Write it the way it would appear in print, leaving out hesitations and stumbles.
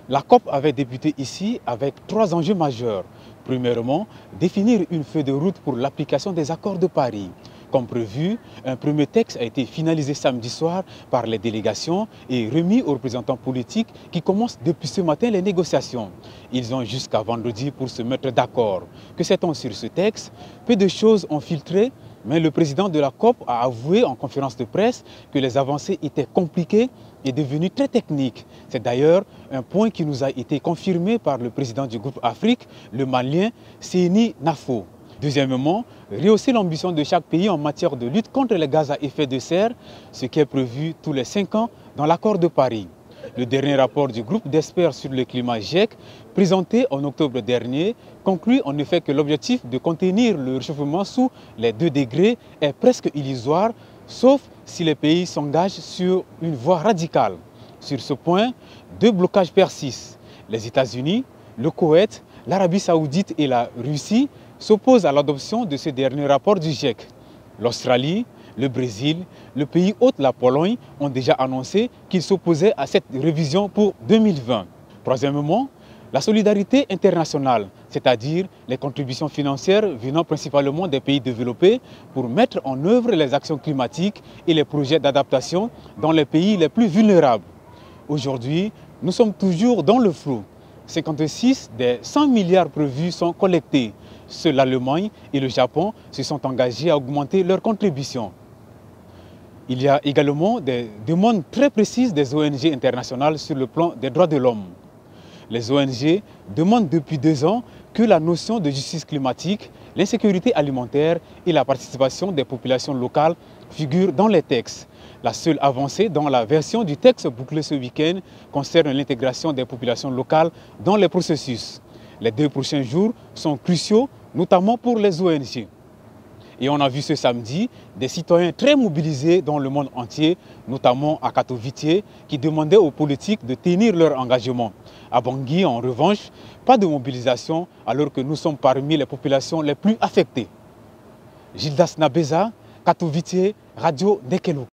La COP avait débuté ici avec 3 enjeux majeurs. Premièrement, définir une feuille de route pour l'application des accords de Paris. Comme prévu, un premier texte a été finalisé samedi soir par les délégations et remis aux représentants politiques qui commencent depuis ce matin les négociations. Ils ont jusqu'à vendredi pour se mettre d'accord. Que sait-on sur ce texte? Peu de choses ont filtré, mais le président de la COP a avoué en conférence de presse que les avancées étaient compliquées et devenues très techniques. C'est d'ailleurs un point qui nous a été confirmé par le président du groupe Afrique, le Malien Seyni Nafo. Deuxièmement, rehausser l'ambition de chaque pays en matière de lutte contre les gaz à effet de serre, ce qui est prévu tous les 5 ans dans l'accord de Paris. Le dernier rapport du groupe d'experts sur le climat GIEC, présenté en octobre dernier, conclut en effet que l'objectif de contenir le réchauffement sous les 2 degrés est presque illusoire, sauf si les pays s'engagent sur une voie radicale. Sur ce point, 2 blocages persistent. Les États-Unis, le Koweït, l'Arabie saoudite et la Russie s'opposent à l'adoption de ce dernier rapport du GIEC. L'Australie, le Brésil, le pays hôte, la Pologne, ont déjà annoncé qu'ils s'opposaient à cette révision pour 2020. Troisièmement, la solidarité internationale, c'est-à-dire les contributions financières venant principalement des pays développés pour mettre en œuvre les actions climatiques et les projets d'adaptation dans les pays les plus vulnérables. Aujourd'hui, nous sommes toujours dans le flou. 56 des 100 milliards prévus sont collectés. Seuls l'Allemagne et le Japon se sont engagés à augmenter leurs contributions. Il y a également des demandes très précises des ONG internationales sur le plan des droits de l'homme. Les ONG demandent depuis 2 ans que la notion de justice climatique, l'insécurité alimentaire et la participation des populations locales figurent dans les textes. La seule avancée dans la version du texte bouclé ce week-end concerne l'intégration des populations locales dans les processus. Les 2 prochains jours sont cruciaux, notamment pour les ONG. Et on a vu ce samedi des citoyens très mobilisés dans le monde entier, notamment à Katowice, qui demandaient aux politiques de tenir leur engagement. À Bangui, en revanche, pas de mobilisation alors que nous sommes parmi les populations les plus affectées. Gildas Nabeza, Katowice, Radio Nekelo.